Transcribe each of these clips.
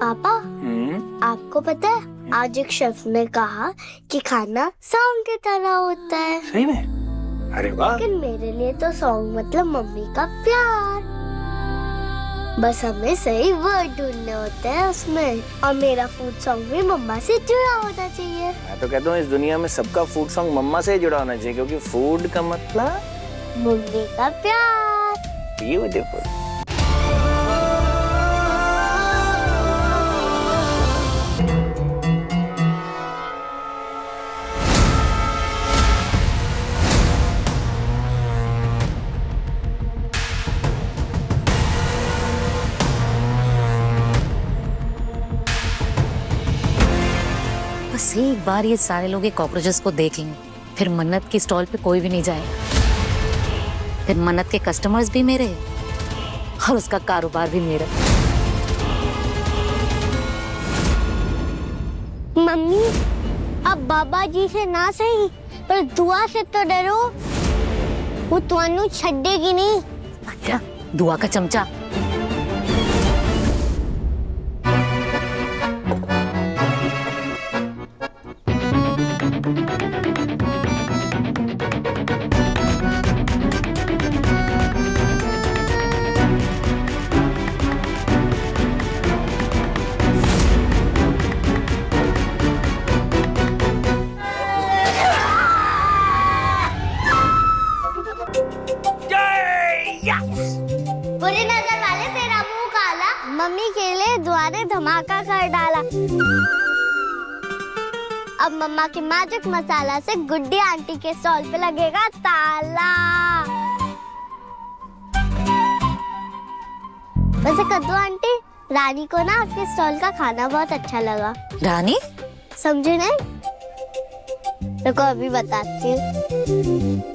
पापा, आपको पता है आज एक शेफ ने कहा कि खाना सॉन्ग की तरह होता है। सही में? अरे वाह। लेकिन मेरे लिए तो सॉन्ग मतलब मम्मी का प्यार। बस हमें सही वर्ड ढूंढने होते हैं उसमें, और मेरा फूड सॉन्ग भी मम्मा से जुड़ा होना चाहिए। मैं तो कहता हूँ इस दुनिया में सबका फूड सॉन्ग मम्मा से ही जुड़ा होना चाहिए, क्योंकि फूड का मतलब मम्मी का प्यार। ब्यूटीफुल। बस एक बार ये सारे लोग कॉकरोचेस को देख लें, फिर मन्नत की स्टॉल पे कोई भी नहीं जाएगा। फिर मन्नत के कस्टमर्स भी मेरे और उसका कारोबार भी मेरा। मम्मी, अब बाबा जी से ना सही पर दुआ से तो डरो, वो तुहानू छड्डेगी नहीं। अच्छा, दुआ का चमचा। बुरी नजर वाले तेरा मुंह काला, मम्मी के लिए दुआ ने धमाका कर डाला। अब मम्मा के मैजिक मसाला से गुड्डी आंटी के स्टॉल पे लगेगा ताला। वैसे कद्दू आंटी, रानी को ना आपके स्टॉल का खाना बहुत अच्छा लगा। रानी? समझे नहीं? देखो अभी बताती हूँ।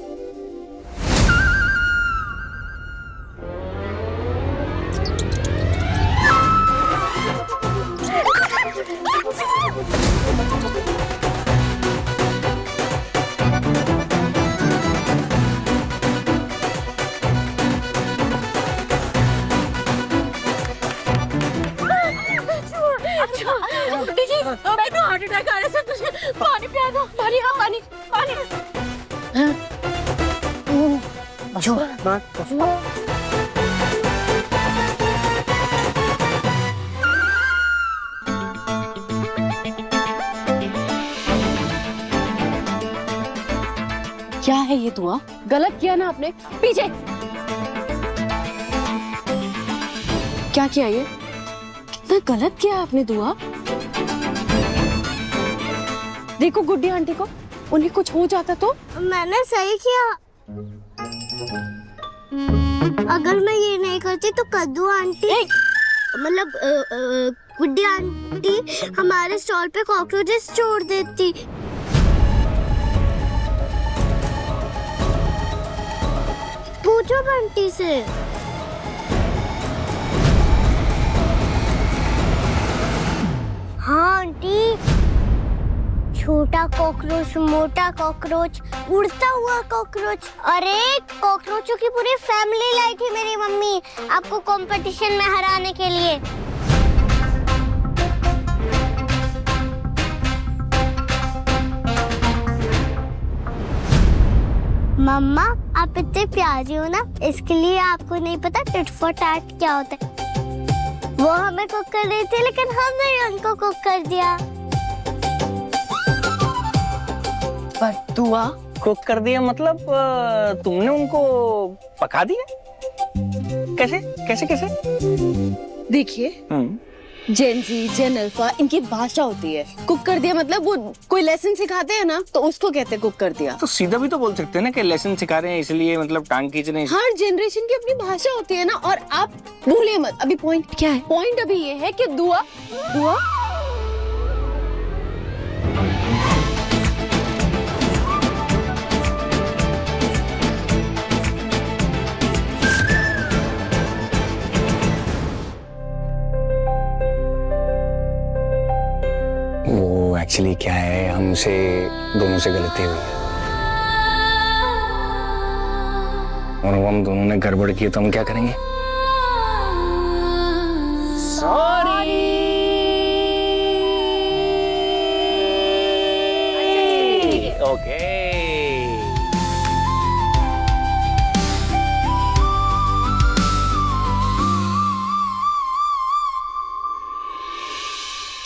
मैंने हार्ट अटैक आ रहा है, तुझे पानी पिला दो। पानी, हाँ पानी, पानी। जो क्या है ये दुआ? गलत किया ना आपने? पीछे। क्या किया ये? कितना गलत किया आपने दुआ। देखो गुड्डी आंटी को, उन्हें कुछ हो जाता तो? मैंने सही किया। अगर मैं ये नहीं करती तो कद्दू आंटी मतलब गुड्डी आंटी हमारे स्टॉल पे कॉकरोचेस छोड़ देती। पूछो बंटी से। हाँ आंटी, छोटा कॉकरोच, मोटा कॉकरोच, उड़ता हुआ कॉकरोच, अरे कॉकरोचों की पूरी फैमिली लाई थी मेरी मम्मी आपको कंपटीशन में हराने के लिए। मम्मा, आप इतने प्यारी हो ना, इसके लिए आपको नहीं पता टिट फॉर टैट क्या होता है। वो हमें कुक कर रही थी लेकिन हमने उनको कुक कर दिया। पर दुआ कुक कर दिया मतलब तुमने उनको पका दिया? कैसे कैसे कैसे? देखिए, जेन जी, जेन अल्फा, इनकी भाषा होती है। कुक कर दिया मतलब वो कोई लेसन सिखाते हैं ना, तो उसको कहते हैं कुक कर दिया। तो सीधा भी तो बोल सकते हैं ना कि लेसन सिखा रहे हैं इसलिए, मतलब टांग खींच रहे हैं। हर जनरेशन की अपनी भाषा होती है ना, और आप भूलिए मत। अभी पॉइंट क्या है? पॉइंट अभी ये है कि दुआ दुआ वो एक्चुअली क्या है, हमसे दोनों से गलती हुई है और अब हम दोनों ने गड़बड़ की तो हम क्या करेंगे? सॉरी।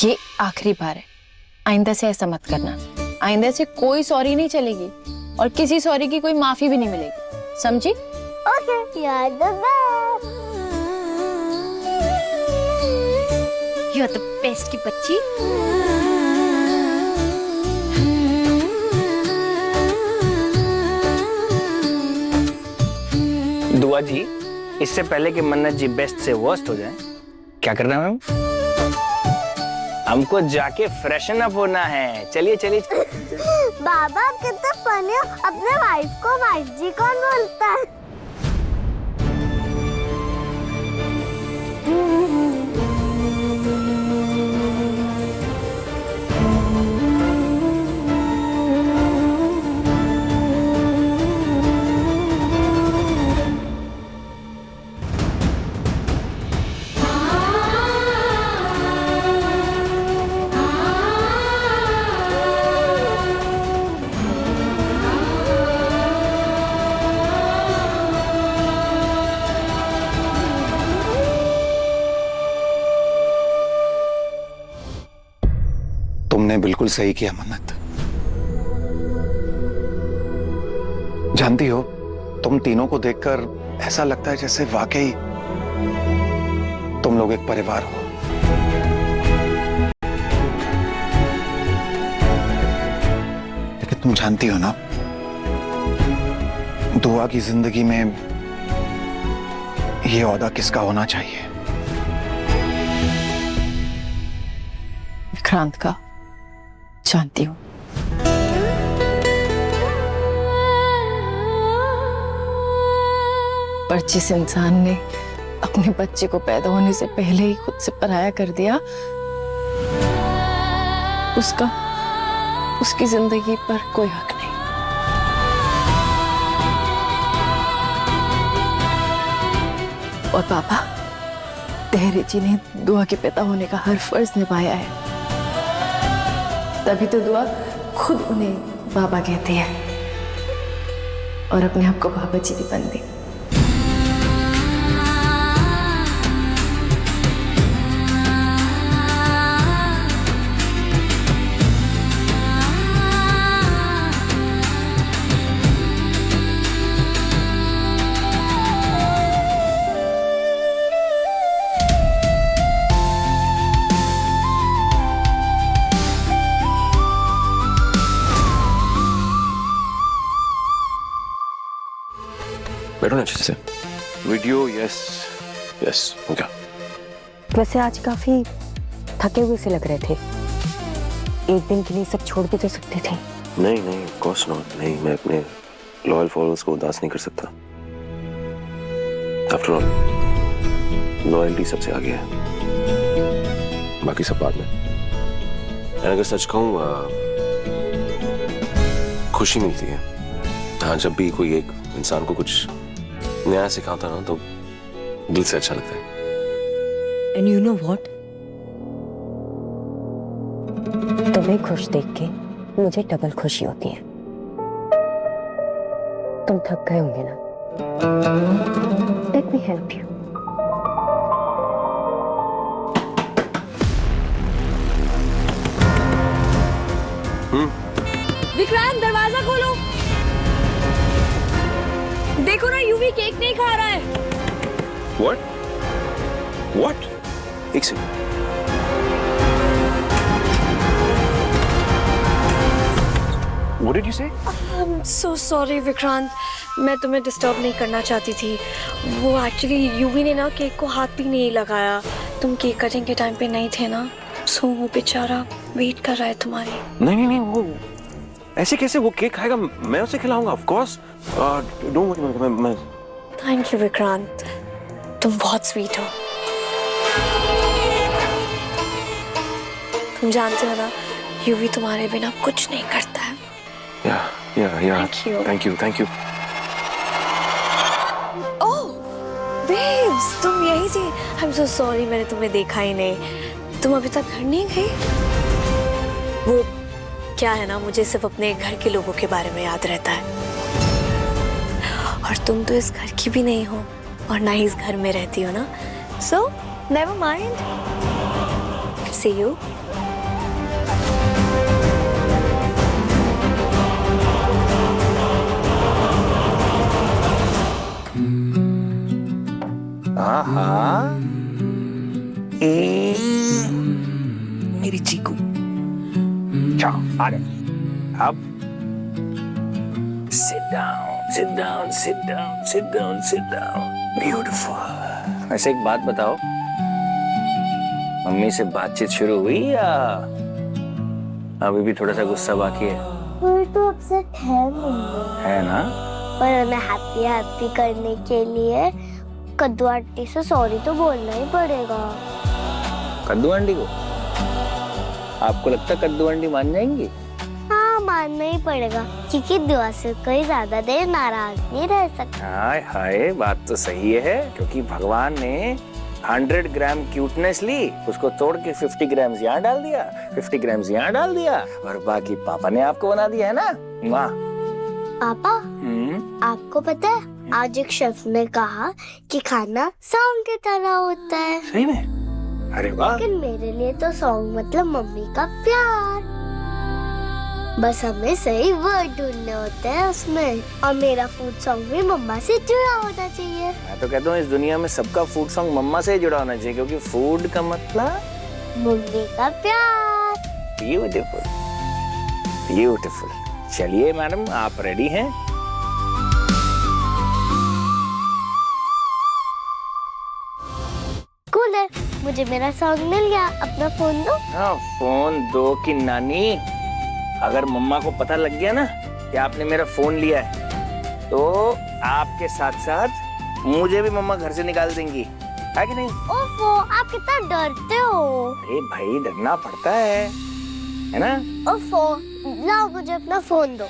ये आखिरी बार है, आइंदा से ऐसा मत करना। आइंदा से कोई सॉरी नहीं चलेगी और किसी सॉरी की कोई माफी भी नहीं मिलेगी, समझी? ओके, यार the best. You are the best की बच्ची। दुआ जी, इससे पहले कि मन्नत जी बेस्ट से वर्स्ट हो जाए, क्या करना है मैम? हमको जाके फ्रेशन अप होना है। चलिए चलिए। बाबा कितना फनी हो, अपने वाइफ को वाइफ जी कौन बोलता है? तुमने बिल्कुल सही किया मन्नत। जानती हो, तुम तीनों को देखकर ऐसा लगता है जैसे वाकई तुम लोग एक परिवार हो। लेकिन तुम जानती हो ना, दुआ की जिंदगी में ये ओहदा किसका होना चाहिए? विक्रांत का। जानती हूँ। पर जिस इंसान ने अपने बच्चे को पैदा होने से पहले ही खुद से पराया कर दिया, उसकी जिंदगी पर कोई हक नहीं। और पापा, तहरे जी ने दुआ के पिता होने का हर फर्ज निभाया है, तभी तो दुआ खुद उन्हें बाबा कहती है और अपने आप को बाबा जी भी बन दी। बैठो ना अच्छे से। वीडियो यस हो गया। वैसे आज काफी थके हुए से लग रहे थे, एक दिन के लिए सब छोड़ भी तो सकते थे। नहीं ऑफ कोर्स नॉट। नहीं, मैं अपने लॉयल फॉलोअर्स को उदास नहीं कर सकता। आफ्टर ऑल लॉयल्टी सबसे आगे है, बाकी सब बाद में। अगर सच कहूँ, खुशी मिलती है। हाँ, जब भी कोई एक इंसान को कुछ नया सिखाता ना, तो दिल से अच्छा लगता है। एंड यू नो व्हाट, तुम्हें खुश देख के मुझे डबल खुशी होती है। तुम थक गए होंगे ना, let me help you. Vikrant, दरवाजा खोलो। देखो ना, यूवी केक नहीं खा रहा है। What? एक second. What did you say? I'm so sorry Vikrant, मैं तुम्हें डिस्टर्ब नहीं करना चाहती थी। वो एक्चुअली यूवी ने ना केक को हाथ भी नहीं लगाया। तुम केक कटिंग के टाइम पे नहीं थे ना, सो वो बेचारा वेट कर रहा है तुम्हारी। नहीं, वो ऐसे कैसे वो केक खाएगा? मैं उसे खिलाऊंगा, ऑफ कोर्स। डोंट वरी, मैं थैंक यू विक्रांत, तुम बहुत स्वीट हो। तुम जानते हो ना, यूवी तुम्हारे बिना कुछ नहीं करता है। या थैंक यू। ओह बेब्स, तुम यही थी। आई एम सो सॉरी, मैंने तुम्हें देखा ही नहीं। तुम अभी तक घर नहीं गई? वो क्या है ना, मुझे सिर्फ अपने घर के लोगों के बारे में याद रहता है, और तुम तो इस घर की भी नहीं हो और ना ही इस घर में रहती हो ना, so never mind. See you हाँ मेरी चीकू, चलो आ गए। अब sit down, sit down, sit down, sit down, sit down. Beautiful. वैसे एक बात बताओ, मम्मी से बातचीत शुरू हुई या अभी भी थोड़ा सा गुस्सा बाकी है? कोई तो अपसेट है मम्मी, है ना? पर उन्हें हैप्पी हैप्पी करने के लिए कद्दू आंटी से सॉरी तो बोलना ही पड़ेगा। कद्दू आंटी को? आपको लगता है कद्दू आंटी मान जाएंगी? हाँ, मानना ही पड़ेगा, क्योंकि दुआ से कोई ज्यादा देर नाराज नहीं रह सकता। हाय हाय, बात तो सही है, क्योंकि भगवान ने 100 ग्राम क्यूटनेस ली, उसको तोड़ के 50 ग्राम यहाँ डाल दिया, 50 ग्राम यहाँ डाल दिया, और बाकी पापा ने आपको बना दिया है ना। वाह पापा, आपको पता है आज एक शेफ ने कहा कि खाना सॉन्ग की तरह होता है। सही में? अरे वाह। लेकिन मेरे लिए तो सॉन्ग मतलब मम्मी का प्यार, बस हमें सही वर्ड ढूंढने होते हैं उसमें, और मेरा फूड सॉन्ग भी मम्मा से जुड़ा होना चाहिए। मैं तो कहता हूँ इस दुनिया में सबका फूड सॉन्ग मम्मा से ही जुड़ा होना चाहिए, क्योंकि फूड का मतलब मम्मी का प्यार। Beautiful beautiful. चलिए मैडम, आप रेडी हैं? कूल है, मुझे मेरा सॉन्ग मिल गया। अपना फोन दो। हाँ, फोन दो की नानी। अगर मम्मा को पता लग गया ना कि आपने मेरा फोन लिया है, तो आपके साथ साथ मुझे भी मम्मा घर से निकाल देंगी, है कि नहीं? ओफो, आप कितना डरते हो। अरे भाई, डरना पड़ता है ना? ओफो, लाओ मुझे अपना फोन दो।